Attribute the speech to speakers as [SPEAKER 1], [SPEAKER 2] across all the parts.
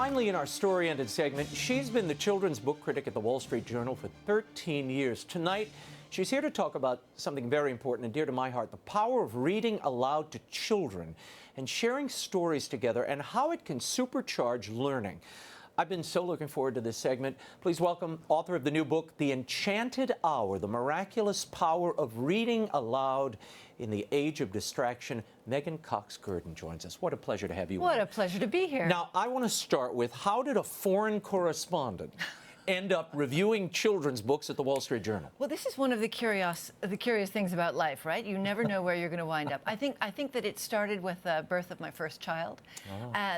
[SPEAKER 1] Finally, in our story-ended segment, she's been the children's book critic at the Wall Street Journal for 13 years. Tonight, she's here to talk about something very important and dear to my heart, the power of reading aloud to children and sharing stories together and how it can supercharge learning. I've been so looking forward to this segment. Please welcome author of the new book, The Enchanted Hour, The Miraculous Power of Reading Aloud in the Age of Distraction. MEGHAN COX GURDON joins us. What a pleasure to have you.
[SPEAKER 2] What a pleasure to be here.
[SPEAKER 1] Now, I want to start with, how did a foreign correspondent end up reviewing children's books at the Wall Street Journal?
[SPEAKER 2] Well, this is one of the curious things about life, right? You never know where you're going to wind up. I think that it started with the birth of my first child,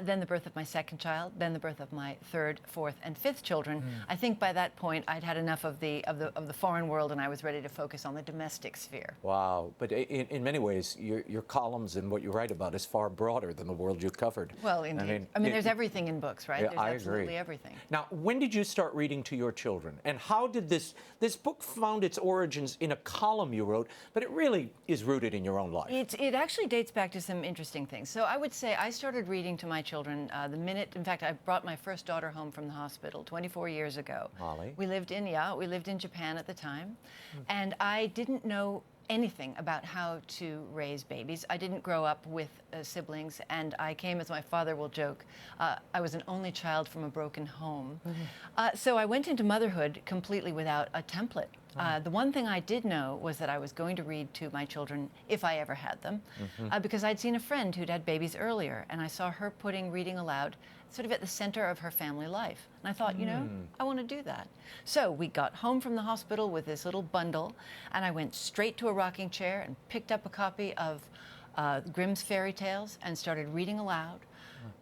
[SPEAKER 2] then the birth of my second child, then the birth of my third, fourth, and fifth children. I think by that point I'd had enough of the foreign world, and I was ready to focus on the domestic sphere.
[SPEAKER 1] Wow! But in many ways, your columns and what you write about is far broader than the world you covered.
[SPEAKER 2] Well, indeed. I mean, there's everything in books, right?
[SPEAKER 1] Yeah,
[SPEAKER 2] There's absolutely everything.
[SPEAKER 1] Now, when did you start reading to your children, and how did this book found its origins in a column you wrote, but it really is rooted in your own life?
[SPEAKER 2] It actually dates back to some interesting things. So I would say I started reading to my children the minute, in fact, I brought my first daughter home from the hospital 24 years ago.
[SPEAKER 1] Molly.
[SPEAKER 2] We lived in Japan at the time, and I didn't know anything about how to raise babies. I didn't grow up with siblings, and I came, as my father will joke, I was an only child from a broken home. So I went into motherhood completely without a template. The one thing I did know was that I was going to read to my children, if I ever had them, because I'd seen a friend who'd had babies earlier, and I saw her putting reading aloud sort of at the center of her family life. And I thought, you know, I want to do that. So we got home from the hospital with this little bundle, and I went straight to a rocking chair and picked up a copy of Grimm's fairy tales and started reading aloud.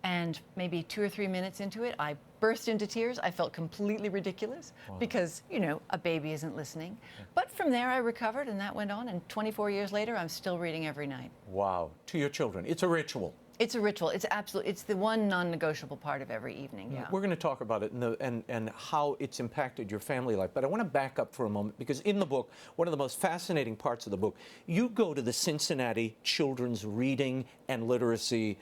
[SPEAKER 2] And maybe 2 or 3 minutes into it, I burst into tears. I felt completely ridiculous because, you know, a baby isn't listening. But from there, I recovered, and that went on. And 24 years later, I'm still reading every night.
[SPEAKER 1] Wow. To your children. It's a ritual.
[SPEAKER 2] It's a ritual. It's the one non-negotiable part of every evening. Yeah.
[SPEAKER 1] We're going to talk about it and how it's impacted your family life. But I want to back up for a moment, because in the book, one of the most fascinating parts of the book, you go to the Cincinnati Children's Reading and Literacy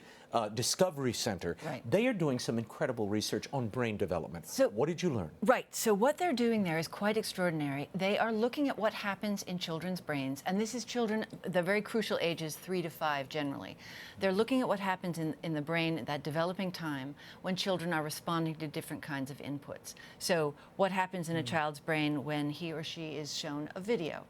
[SPEAKER 1] Discovery Center.
[SPEAKER 2] Right.
[SPEAKER 1] They are doing some incredible research on brain development. So what did you learn?
[SPEAKER 2] Right. So what they're doing there is quite extraordinary. They are looking at what happens in children's brains, and this is children, the very crucial ages 3 to 5 generally. They're looking at what happens in the brain at that developing time when children are responding to different kinds of inputs. So what happens in a child's brain when he or she is shown a video?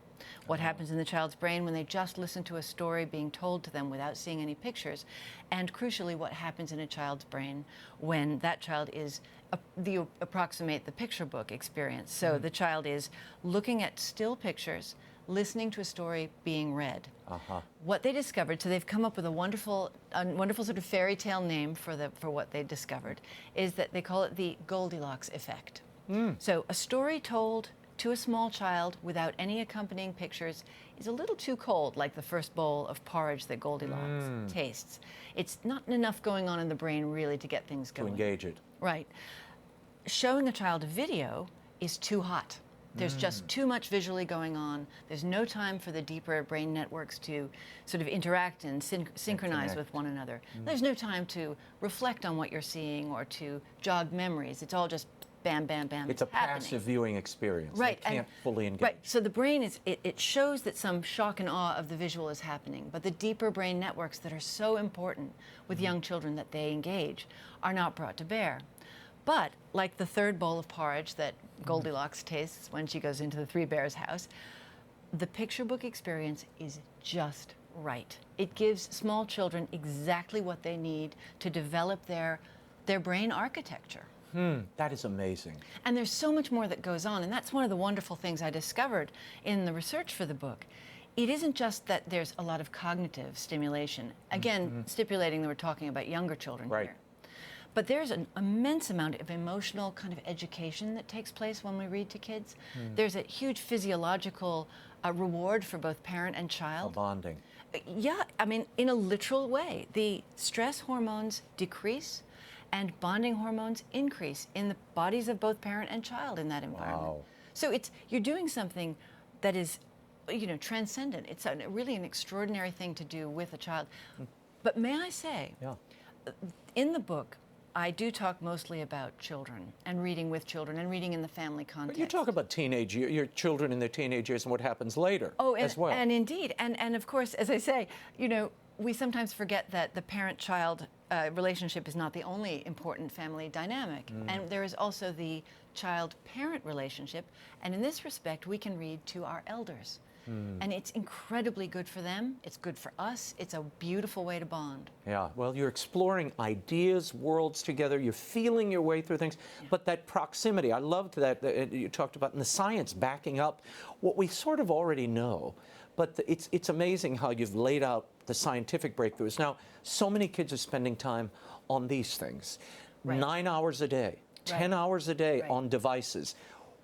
[SPEAKER 2] What happens in the child's brain when they just listen to a story being told to them without seeing any pictures? And crucially, what happens in a child's brain when that child is approximate the picture book experience? So the child is looking at still pictures, listening to a story being read. What they discovered, so they've come up with a wonderful sort of fairy tale name for what they discovered, is that they call it the Goldilocks Effect. So a story told to a small child without any accompanying pictures is a little too cold, like the first bowl of porridge that Goldilocks tastes. It's not enough going on in the brain really to get things going.
[SPEAKER 1] To engage it.
[SPEAKER 2] Right. Showing a child a video is too hot. There's just too much visually going on. There's no time for the deeper brain networks to sort of interact and synchronize with one another. There's no time to reflect on what you're seeing or to jog memories. It's all just bam, bam, bam.
[SPEAKER 1] It's a passive viewing experience.
[SPEAKER 2] Right.
[SPEAKER 1] They can't fully engage.
[SPEAKER 2] Right. So the brain it shows that some shock and awe of the visual is happening, but the deeper brain networks that are so important with young children that they engage are not brought to bear. But like the third bowl of porridge that Goldilocks tastes when she goes into the Three Bears house, the picture book experience is just right. It gives small children exactly what they need to develop their brain architecture.
[SPEAKER 1] That is amazing.
[SPEAKER 2] And there's so much more that goes on, and that's one of the wonderful things I discovered in the research for the book. It isn't just that there's a lot of cognitive stimulation, again, stipulating that we're talking about younger children here. But there's an immense amount of emotional kind of education that takes place when we read to kids. There's a huge physiological reward for both parent and child.
[SPEAKER 1] A bonding.
[SPEAKER 2] Yeah, I mean, in a literal way. The stress hormones decrease, and bonding hormones increase in the bodies of both parent and child in that environment.
[SPEAKER 1] Wow.
[SPEAKER 2] So you're doing something that is, you know, transcendent. It's really an extraordinary thing to do with a child. But may I say, in the book, I do talk mostly about children and reading with children and reading in the family context.
[SPEAKER 1] But you talk about your children in their teenage years and what happens later as well.
[SPEAKER 2] And indeed. And of course, as I say, we sometimes forget that the parent-child relationship is not the only important family dynamic. And there is also the child-parent relationship. And in this respect, we can read to our elders. And it's incredibly good for them. It's good for us. It's a beautiful way to bond.
[SPEAKER 1] Yeah, well, you're exploring ideas, worlds together. You're feeling your way through things. Yeah. But that proximity, I loved that you talked about, and the science backing up what we sort of already know. But it's amazing how you've laid out the scientific breakthroughs. Now, so many kids are spending time on these things. Right. 9 hours a day, 10 hours a day on devices.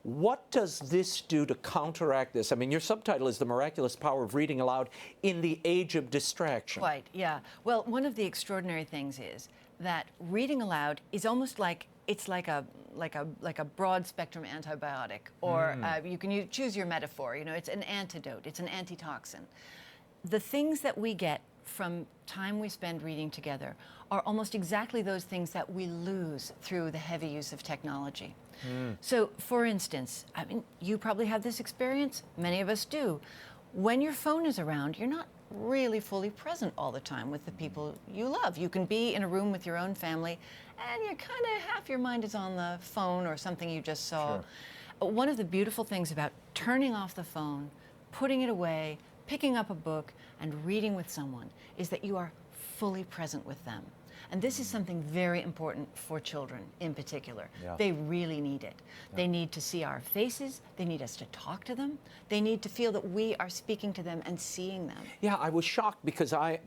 [SPEAKER 1] What does this do to counteract this? I mean, your subtitle is The Miraculous Power of Reading Aloud in the Age of Distraction.
[SPEAKER 2] Quite, yeah. Well, one of the extraordinary things is that reading aloud is almost like it's like a broad spectrum antibiotic, or you can choose your metaphor. It's an antidote. It's an antitoxin. The things that we get from time we spend reading together are almost exactly those things that we lose through the heavy use of technology. So, for instance, I mean, you probably have this experience. Many of us do. When your phone is around, you're not really fully present all the time with the people you love. You can be in a room with your own family, and you're kind of half your mind is on the phone or something you just saw. Sure. One of the beautiful things about turning off the phone, putting it away, picking up a book, and reading with someone is that you are fully present with them. And this is something very important for children in particular. Yeah. They really need it. Yeah. They need to see our faces. They need us to talk to them. They need to feel that we are speaking to them and seeing them.
[SPEAKER 1] Yeah, I was shocked because I've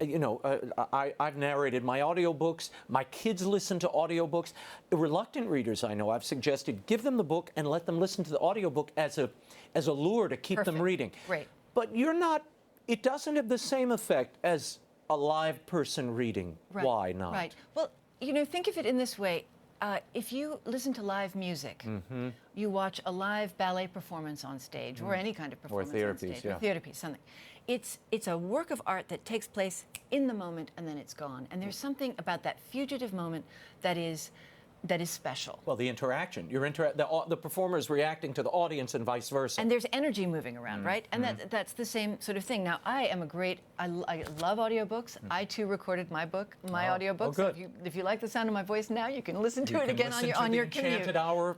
[SPEAKER 1] narrated my audiobooks. My kids listen to audiobooks. Reluctant readers I know, I've suggested give them the book and let them listen to the audiobook as a lure to keep them reading.
[SPEAKER 2] Right.
[SPEAKER 1] But it doesn't have the same effect as a live person reading.
[SPEAKER 2] Right.
[SPEAKER 1] Why not?
[SPEAKER 2] Right. Well, think of it in this way. If you listen to live music, you watch a live ballet performance on stage, or any kind of performance on stage, or theater piece, something. It's a work of art that takes place in the moment and then it's gone. And there's something about that fugitive moment that is special.
[SPEAKER 1] Well, the interaction. The performer is reacting to the audience and vice versa.
[SPEAKER 2] And there's energy moving around, right? And that's the same sort of thing. Now, I love audiobooks. I, too, recorded my audiobooks.
[SPEAKER 1] Oh, good.
[SPEAKER 2] So if you like the sound of my voice now, you can listen to it again on your commute.
[SPEAKER 1] Enchanted Hour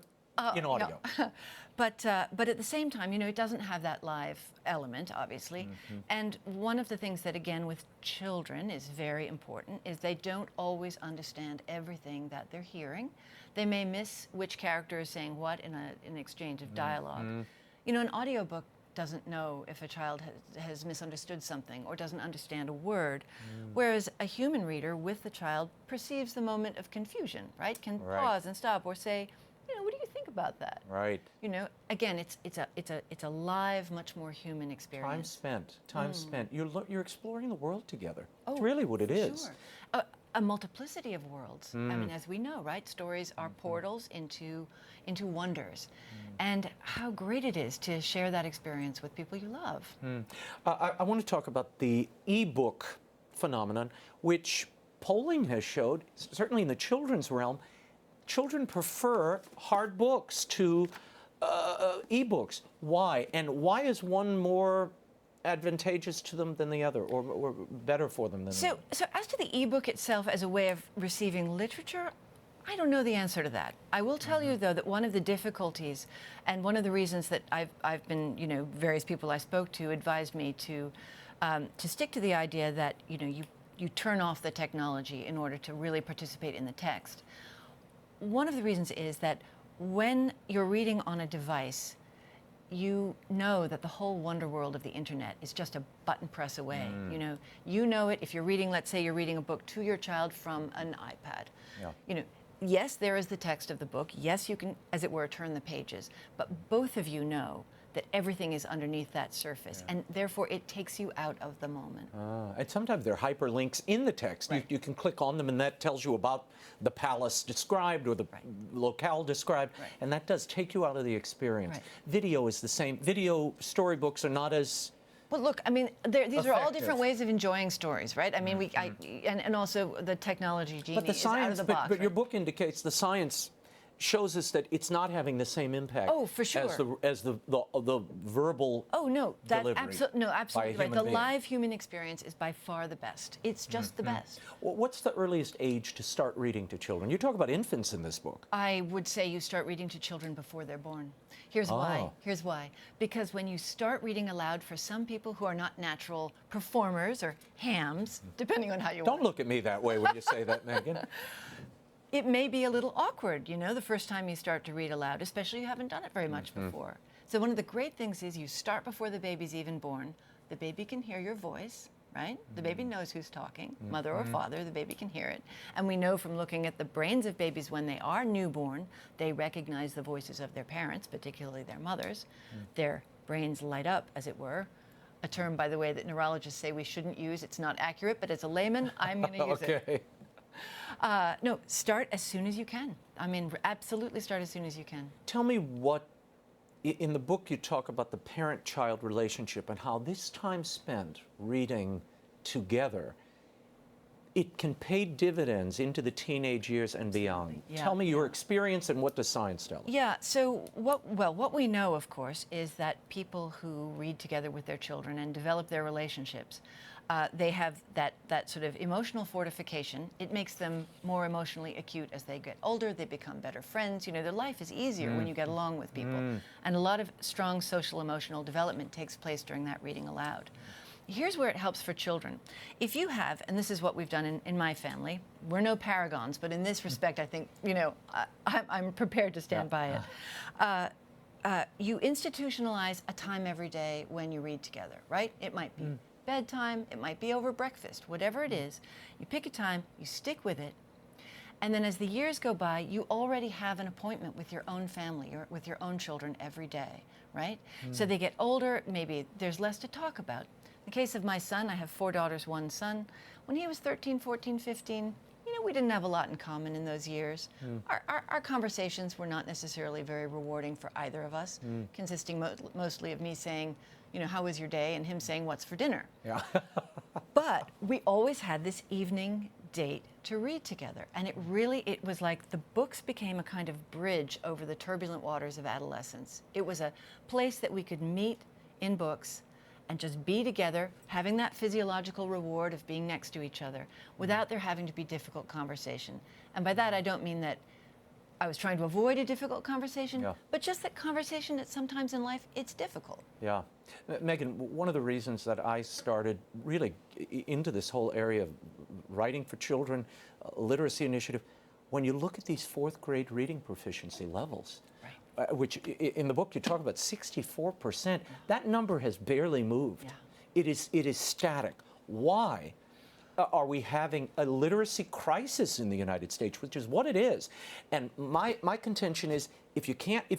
[SPEAKER 1] in audio.
[SPEAKER 2] No. But at the same time, it doesn't have that live element, obviously. And one of the things that, again, with children is very important is they don't always understand everything that they're hearing. They may miss which character is saying what in an exchange of dialogue. An audiobook doesn't know if a child has misunderstood something or doesn't understand a word, whereas a human reader with the child perceives the moment of confusion, right? Can pause and stop or say, what do you think about that?
[SPEAKER 1] Right.
[SPEAKER 2] Again, it's a live, much more human experience.
[SPEAKER 1] Time spent. You're exploring the world together. It's really what it is.
[SPEAKER 2] Sure. A multiplicity of worlds. I mean, as we know, right? Stories are portals into wonders. And how great it is to share that experience with people you love.
[SPEAKER 1] I want to talk about the e-book phenomenon, which polling has showed, certainly in the children's realm, children prefer hard books to e-books. Why? And why is one more advantageous to them than the other, or better for them than the other?
[SPEAKER 2] So as to the e-book itself as a way of receiving literature, I don't know the answer to that. I will tell you, though, that one of the difficulties and one of the reasons that I've been, various people I spoke to advised me to stick to the idea that, you turn off the technology in order to really participate in the text. One of the reasons is that when you're reading on a device, you know that the whole wonder world of the internet is just a button press away. You know it if you're reading, let's say you're reading a book to your child from an iPad. Yeah. Yes, there is the text of the book. Yes, you can, as it were, turn the pages. But both of you know that everything is underneath that surface, and therefore it takes you out of the moment.
[SPEAKER 1] And sometimes there are hyperlinks in the text.
[SPEAKER 2] Right.
[SPEAKER 1] You can click on them, and that tells you about the palace described or the locale described, and that does take you out of the experience. Video is the same. Video storybooks are not as
[SPEAKER 2] Well, look, I mean, these are all
[SPEAKER 1] effective.
[SPEAKER 2] different ways of enjoying stories, right? I mean, and also the technology genie
[SPEAKER 1] But the
[SPEAKER 2] is out of
[SPEAKER 1] science,
[SPEAKER 2] the box.
[SPEAKER 1] but your
[SPEAKER 2] right?
[SPEAKER 1] book indicates the science shows us that it's not having the same impact.
[SPEAKER 2] Oh, for sure.
[SPEAKER 1] As the verbal.
[SPEAKER 2] Oh no, that's
[SPEAKER 1] delivery
[SPEAKER 2] absolutely
[SPEAKER 1] by a
[SPEAKER 2] right.
[SPEAKER 1] human
[SPEAKER 2] The
[SPEAKER 1] being.
[SPEAKER 2] live human experience is by far the best. It's just the best.
[SPEAKER 1] Well, what's the earliest age to start reading to children? You talk about infants in this book.
[SPEAKER 2] I would say you start reading to children before they're born. Here's why.
[SPEAKER 1] Oh.
[SPEAKER 2] Here's why. Because when you start reading aloud, for some people who are not natural performers or hams, depending on how you
[SPEAKER 1] Don't look at me that way when you say that, Megan.
[SPEAKER 2] it may be a little awkward, you know, the first time you start to read aloud, especially if you haven't done it very much before. So one of the great things is you start before the baby's even born. The baby can hear your voice, right? The baby knows who's talking, mother or father, the baby can hear it. And we know from looking at the brains of babies when they are newborn, they recognize the voices of their parents, particularly their mothers. Their brains light up, as it were. A term, by the way, that neurologists say we shouldn't use. It's not accurate, but as a layman, I'm going to use it.
[SPEAKER 1] Okay.
[SPEAKER 2] No, start as soon as you can. I mean, absolutely start as soon as you can.
[SPEAKER 1] Tell me what, in the book you talk about the parent-child relationship and how this time spent reading together, it can pay dividends into the teenage years and beyond.
[SPEAKER 2] Yeah,
[SPEAKER 1] Tell me your experience and what does science tell us?
[SPEAKER 2] Yeah, so what we know, of course, is that people who read together with their children and develop their relationships, they have that sort of emotional fortification. It makes them more emotionally acute as they get older. They become better friends. You know, their life is easier when you get along with people. And a lot of strong social emotional development takes place during that reading aloud. Here's where it helps for children. If you have, and this is what we've done in my family, we're no paragons, but in this respect, I think, you know, I'm prepared to stand by it. You institutionalize a time every day when you read together, right? It might be bedtime, it might be over breakfast, whatever it is. You pick a time, you stick with it, and then as the years go by, you already have an appointment with your own family or with your own children every day, right? So they get older, maybe there's less to talk about. In the case of my son, I have 4 daughters, 1 son. When he was 13, 14, 15, you know, we didn't have a lot in common in those years. Our conversations were not necessarily very rewarding for either of us, consisting mostly of me saying, you know, how was your day? And him saying, what's for dinner?
[SPEAKER 1] Yeah.
[SPEAKER 2] But we always had this evening date to read together. And it was like the books became a kind of bridge over the turbulent waters of adolescence. It was a place that we could meet in books and just be together, having that physiological reward of being next to each other without there having to be difficult conversation. And by that, I don't mean that I was trying to avoid a difficult conversation, but just that conversation that sometimes in life, it's difficult.
[SPEAKER 1] Yeah. Megan, one of the reasons that I started really into this whole area of writing for children, literacy initiative, when you look at these 4th grade reading proficiency levels, which in the book you talk about 64%, that number has barely moved.
[SPEAKER 2] Yeah.
[SPEAKER 1] It is static. Why are we having a literacy crisis in the United States, which is what it is? And my contention is if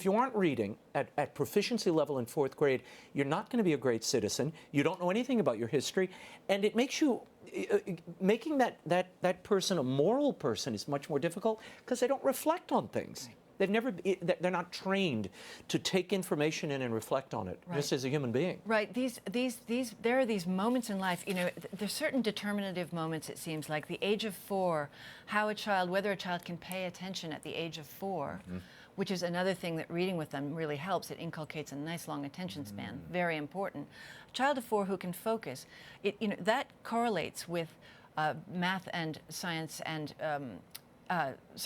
[SPEAKER 1] you aren't reading at proficiency level in 4th grade, you're not going to be a great citizen. You don't know anything about your history, and it makes you making that person a moral person is much more difficult because they don't reflect on things. They're not trained to take information in and reflect on it, just as a human being.
[SPEAKER 2] Right. There are these moments in life, you know, there's certain determinative moments, it seems like. The age of 4, whether a child can pay attention at the age of 4, which is another thing that reading with them really helps. It inculcates a nice long attention span, very important. A child of 4 who can focus, you know, that correlates with math and science and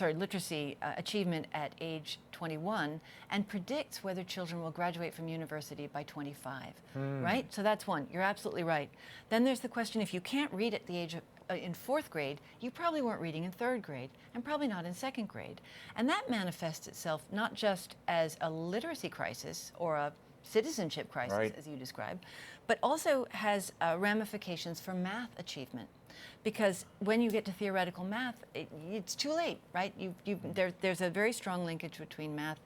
[SPEAKER 2] literacy achievement at age 21 and predicts whether children will graduate from university by 25, right? So that's one. You're absolutely right. Then there's the question, if you can't read at the age of, in 4th grade, you probably weren't reading in 3rd grade and probably not in 2nd grade. And that manifests itself not just as a literacy crisis or a citizenship crisis, as you describe, but also has ramifications for math achievement. Because when you get to theoretical math, it's too late, right? There's a very strong linkage between math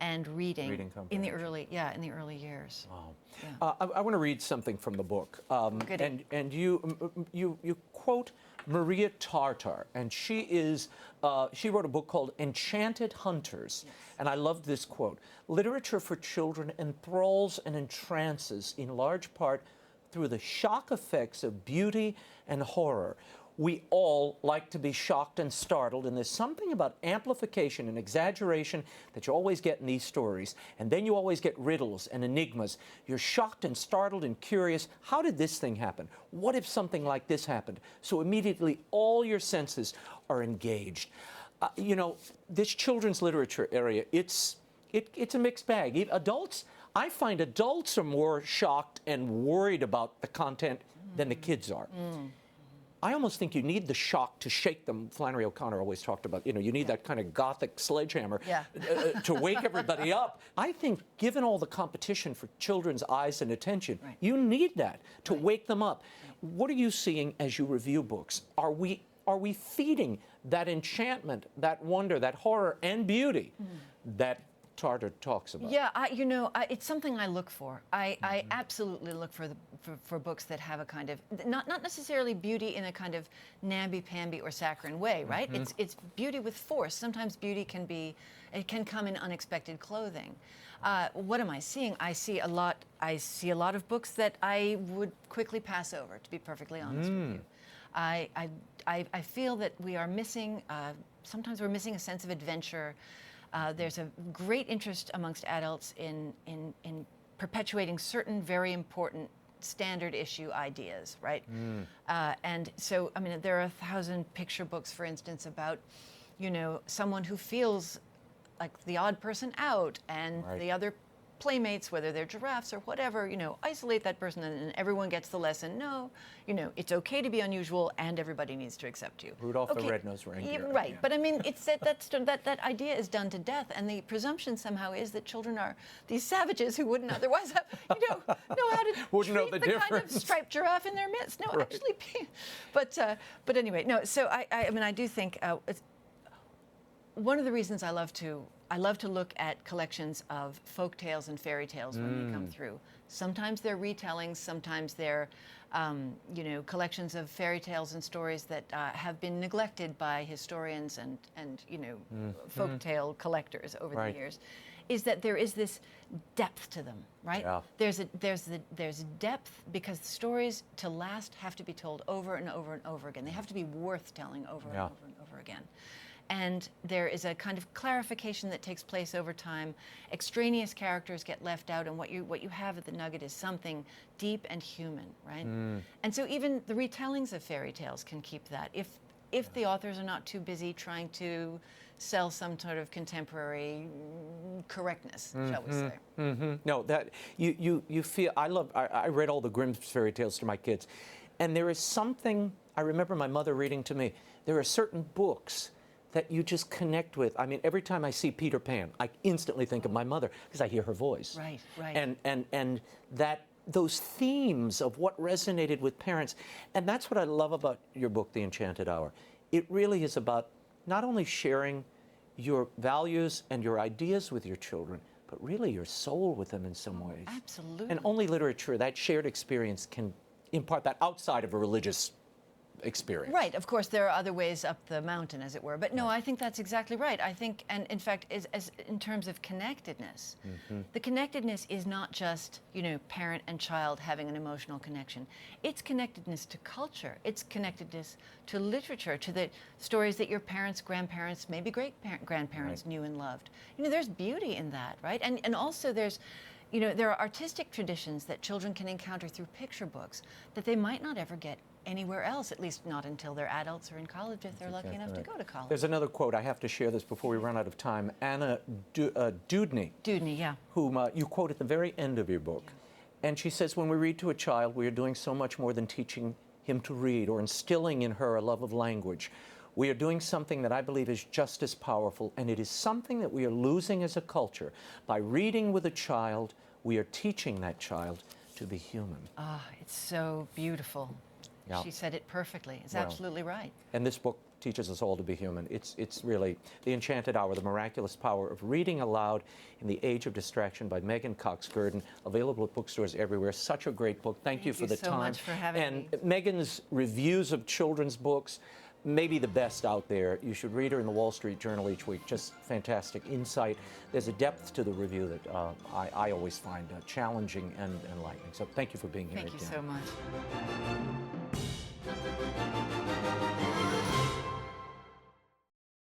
[SPEAKER 2] and reading in the early years.
[SPEAKER 1] Wow.
[SPEAKER 2] Yeah.
[SPEAKER 1] I want to read something from the book,
[SPEAKER 2] Goody.
[SPEAKER 1] and you quote Maria Tartar, and she wrote a book called Enchanted Hunters, and I loved this quote: "Literature for children enthralls and entrances in large part through the shock effects of beauty and horror. We all like to be shocked and startled, and there's something about amplification and exaggeration that you always get in these stories. And then you always get riddles and enigmas. You're shocked and startled and curious. How did this thing happen? What if something like this happened? So immediately all your senses are engaged. You know, this children's literature area, it's a mixed bag. Adults, I find adults are more shocked and worried about the content than the kids are. I almost think you need the shock to shake them. Flannery O'Connor always talked about, you know, you need that kind of gothic sledgehammer to wake everybody up. I think given all the competition for children's eyes and attention, you need that to wake them up. What are you seeing as you review books? Are we feeding that enchantment, that wonder, that horror and beauty that Tarter talks about?
[SPEAKER 2] Yeah, it's something I look for. I absolutely look for books that have a kind of, not necessarily beauty in a kind of namby-pamby or saccharine way, right? It's beauty with force. Sometimes beauty can come in unexpected clothing. What am I seeing? I see a lot of books that I would quickly pass over, to be perfectly honest with you. I feel that we are missing, sometimes we're missing a sense of adventure. There's a great interest amongst adults in perpetuating certain very important standard issue ideas, right? And so, I mean, there are 1,000 picture books, for instance, about, you know, someone who feels like the odd person out, and the other playmates, whether they're giraffes or whatever, you know, isolate that person, and everyone gets the lesson. No, you know, it's okay to be unusual, and everybody needs to accept you.
[SPEAKER 1] Rudolph the Red-Nosed Reindeer.
[SPEAKER 2] Right, but I mean, it's that idea is done to death, and the presumption somehow is that children are these savages who wouldn't otherwise have, know how to
[SPEAKER 1] wouldn't know
[SPEAKER 2] treat
[SPEAKER 1] the
[SPEAKER 2] kind of
[SPEAKER 1] difference.
[SPEAKER 2] striped giraffe in their midst. No, actually, but anyway, no. So I mean, I do think it's one of the reasons I love to look at collections of folk tales and fairy tales when they come through. Sometimes they're retellings, sometimes they're collections of fairy tales and stories that have been neglected by historians and folk tale collectors over the years. Is that there is this depth to them, right?
[SPEAKER 1] Yeah.
[SPEAKER 2] There's depth, because the stories to last have to be told over and over and over again. They have to be worth telling over and over and over again. And there is a kind of clarification that takes place over time. Extraneous characters get left out, and what you have at the nugget is something deep and human, right? And so even the retellings of fairy tales can keep that, if the authors are not too busy trying to sell some sort of contemporary correctness, shall we say?
[SPEAKER 1] No, that you feel. I read all the Grimm's fairy tales to my kids, and there is something. I remember my mother reading to me. There are certain books that you just connect with. I mean, every time I see Peter Pan, I instantly think of my mother because I hear her voice.
[SPEAKER 2] Right.
[SPEAKER 1] And that those themes of what resonated with parents, and that's what I love about your book, The Enchanted Hour. It really is about not only sharing your values and your ideas with your children, but really your soul with them in some ways.
[SPEAKER 2] Absolutely.
[SPEAKER 1] And only literature, that shared experience, can impart that outside of a religious experience.
[SPEAKER 2] Right, of course, there are other ways up the mountain, as it were. But no, I think that's exactly right. I think, and in fact, as in terms of connectedness, the connectedness is not just, parent and child having an emotional connection. It's connectedness to culture. It's connectedness to literature, to the stories that your parents, grandparents, maybe great-grandparents knew and loved. There's beauty in that, right? And also there's, there are artistic traditions that children can encounter through picture books that they might not ever get anywhere else, at least not until they're adults or in college, if they're lucky enough to go to college.
[SPEAKER 1] There's another quote. I have to share this before we run out of time. Anna Dewdney.
[SPEAKER 2] Dewdney, yeah.
[SPEAKER 1] Whom you quote at the very end of your book. Yeah. And she says, when we read to a child, we are doing so much more than teaching him to read or instilling in her a love of language. We are doing something that I believe is just as powerful, and it is something that we are losing as a culture. By reading with a child, we are teaching that child to be human.
[SPEAKER 2] Ah, it's so beautiful.
[SPEAKER 1] Yeah.
[SPEAKER 2] She said it perfectly. It's absolutely right.
[SPEAKER 1] And this book teaches us all to be human. It's really The Enchanted Hour, The Miraculous Power of Reading Aloud in the Age of Distraction by MEGHAN COX GURDON, available at bookstores everywhere. Such a great book. Thank you for the time.
[SPEAKER 2] Thank you so much for having me.
[SPEAKER 1] And MEGHAN's reviews of children's books, maybe the best out there. You should read her in the Wall Street Journal each week. Just fantastic insight. There's a depth to the review that I always find challenging and enlightening. So thank you for being here.
[SPEAKER 2] Thank you
[SPEAKER 1] again.
[SPEAKER 2] so much.